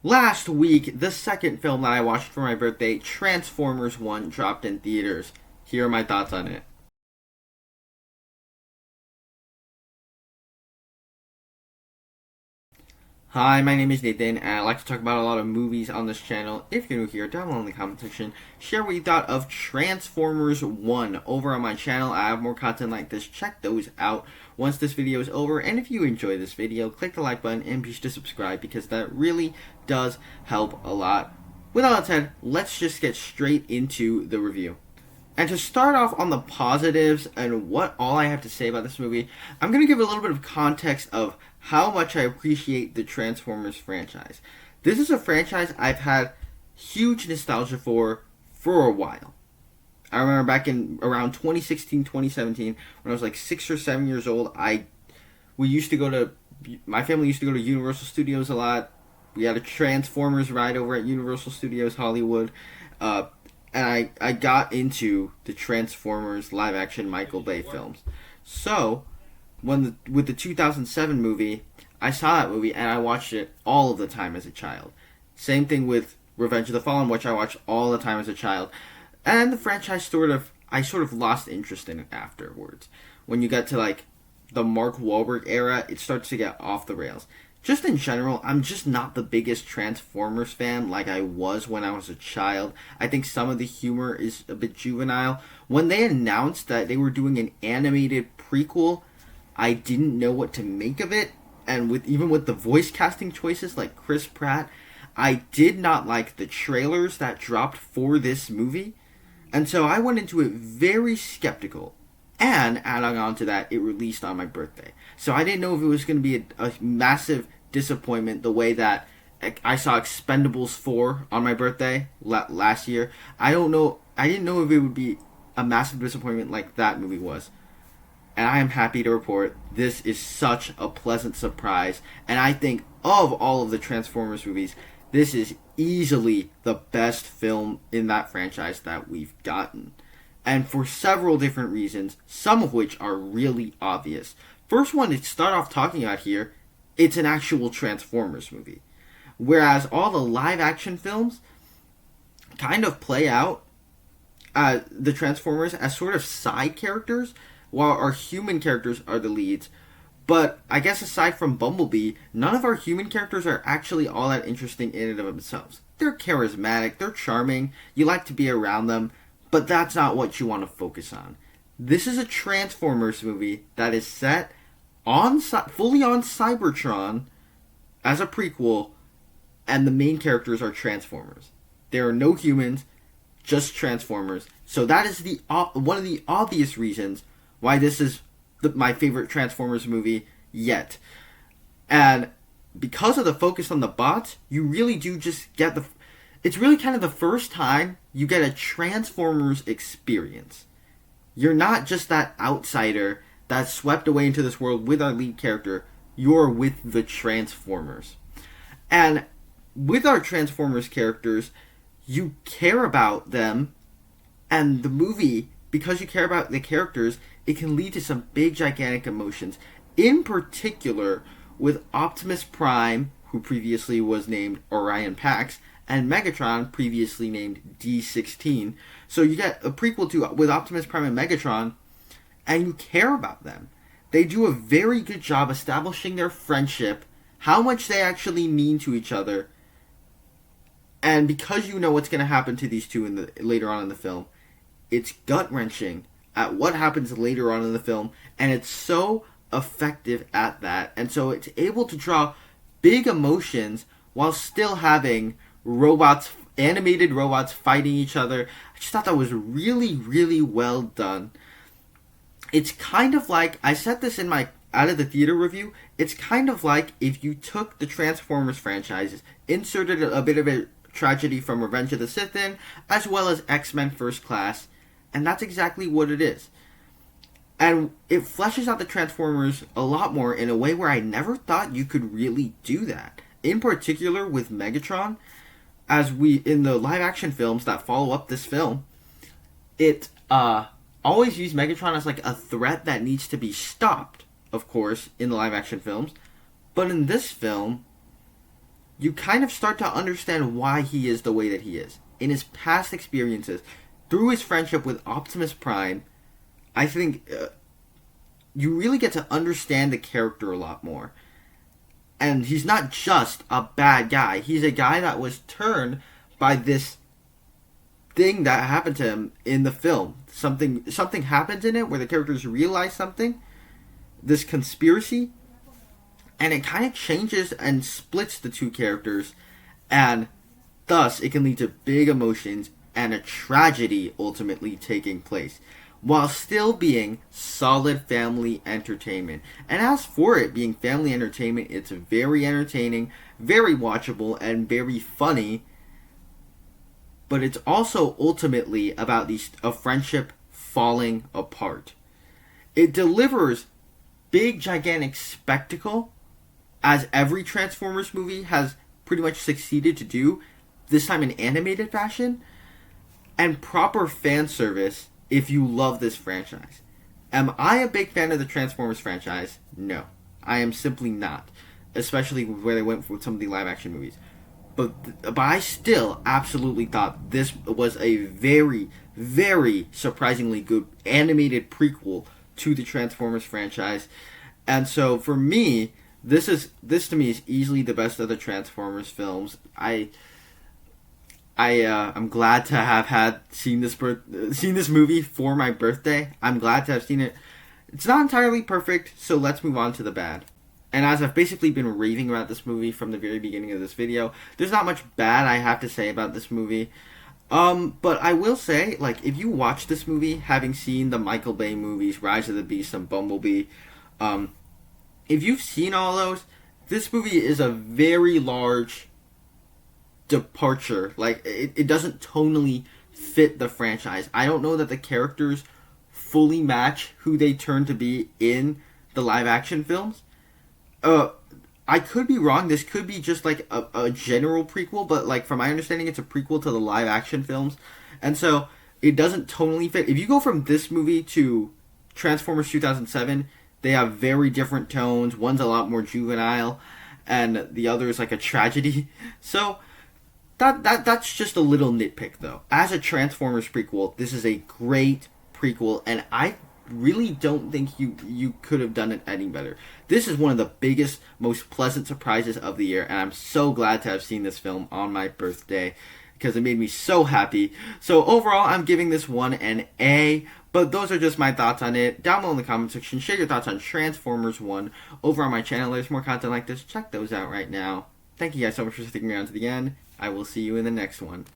Last week, the second film that I watched for my birthday, Transformers 1, dropped in theaters. Here are my thoughts on it. Hi, my name is Nathan, and I like to talk about a lot of movies on this channel. If you're new here, down below in the comment section, share what you thought of Transformers 1 over on my channel. I have more content like this. Check those out once this video is over. And if you enjoy this video, click the like button and be sure to subscribe because that really does help a lot. With all that said, let's just get straight into the review. And to start off on the positives and what all I have to say about this movie, I'm going to give a little bit of context of how much I appreciate the Transformers franchise. This is a franchise I've had huge nostalgia for a while. I remember back in around 2016, 2017, when I was like 6 or 7 years old, my family used to go to Universal Studios a lot. We had a Transformers ride over at Universal Studios Hollywood. And I got into the Transformers live action Michael Bay films. So, with the 2007 movie, I saw that movie and I watched it all of the time as a child. Same thing with Revenge of the Fallen, which I watched all the time as a child. And the franchise I sort of lost interest in it afterwards. When you get to like the Mark Wahlberg era, it starts to get off the rails. Just in general, I'm just not the biggest Transformers fan like I was when I was a child. I think some of the humor is a bit juvenile. When they announced that they were doing an animated prequel, I didn't know what to make of it. And even with the voice casting choices like Chris Pratt, I did not like the trailers that dropped for this movie. And so I went into it very skeptical. And adding on to that, it released on my birthday. So I didn't know if it was going to be a massive disappointment the way that I saw Expendables 4 on my birthday last year. I didn't know if it would be a massive disappointment like that movie was. And I am happy to report this is such a pleasant surprise. And I think of all of the Transformers movies, this is easily the best film in that franchise that we've gotten. And for several different reasons, some of which are really obvious. First one to start off talking about here, it's an actual Transformers movie. Whereas all the live action films kind of play out the Transformers as sort of side characters, while our human characters are the leads. But I guess aside from Bumblebee, none of our human characters are actually all that interesting in and of themselves. They're charismatic, they're charming, you like to be around them, but that's not what you want to focus on. This is a Transformers movie that is set fully on Cybertron as a prequel, and the main characters are Transformers. There are no humans, just Transformers. So that is one of the obvious reasons why this is my favorite Transformers movie yet. And because of the focus on the bots, you really do just get it's really kind of the first time you get a Transformers experience. You're not just that outsider that's swept away into this world with our lead character. You're with the Transformers. And with our Transformers characters, you care about them. And the movie, because you care about the characters, it can lead to some big, gigantic emotions. In particular, with Optimus Prime, who previously was named Orion Pax, and Megatron, previously named D16. So you get a prequel with Optimus Prime and Megatron, and you care about them. They do a very good job establishing their friendship, how much they actually mean to each other, and because you know what's going to happen to these two later on in the film, it's gut-wrenching at what happens later on in the film, and it's so effective at that. And so it's able to draw big emotions while still having animated robots fighting each other. I just thought that was really, really well done. It's kind of like, I said this in my Out of the Theater review, it's kind of like if you took the Transformers franchises, inserted a bit of a tragedy from Revenge of the Sith in, as well as X-Men First Class, and that's exactly what it is. And it fleshes out the Transformers a lot more in a way where I never thought you could really do that. In particular with Megatron, in the live action films that follow up this film, it always used Megatron as like a threat that needs to be stopped, of course, in the live action films. But in this film, you kind of start to understand why he is the way that he is. In his past experiences, through his friendship with Optimus Prime, I think you really get to understand the character a lot more. And he's not just a bad guy. He's a guy that was turned by this thing that happened to him in the film. Something happens in it where the characters realize something, this conspiracy, and it kind of changes and splits the two characters, and thus it can lead to big emotions and a tragedy ultimately taking place, while still being solid family entertainment. And as for it being family entertainment, it's very entertaining, very watchable, and very funny. But it's also ultimately about a friendship falling apart. It delivers big, gigantic spectacle, as every Transformers movie has pretty much succeeded to do, this time in animated fashion, and proper fan service if you love this franchise. Am I a big fan of the Transformers franchise? No. I am simply not. Especially where they went with some of the live action movies. But I still absolutely thought this was a very, very surprisingly good animated prequel to the Transformers franchise. And so for me, this to me is easily the best of the Transformers films. I'm glad to have seen this movie for my birthday. I'm glad to have seen it. It's not entirely perfect, so let's move on to the bad. And as I've basically been raving about this movie from the very beginning of this video, there's not much bad I have to say about this movie. But I will say, like, if you watch this movie, having seen the Michael Bay movies, Rise of the Beast and Bumblebee, if you've seen all those, this movie is a very large departure. Like, it doesn't tonally fit the franchise. I don't know that the characters fully match who they turn to be in the live action films. I could be wrong. This could be just like a general prequel, but like from my understanding, it's a prequel to the live action films, and so it doesn't tonally fit. If you go from this movie to Transformers 2007, they have very different tones. One's a lot more juvenile, and the other is like a tragedy. So that's just a little nitpick, though. As a Transformers prequel, this is a great prequel, and I really don't think you could have done it any better. This is one of the biggest, most pleasant surprises of the year, and I'm so glad to have seen this film on my birthday because it made me so happy. So overall, I'm giving this one an A, but those are just my thoughts on it. Down below in the comment section, share your thoughts on Transformers 1 over on my channel. There's more content like this. Check those out right now. Thank you guys so much for sticking around to the end. I will see you in the next one.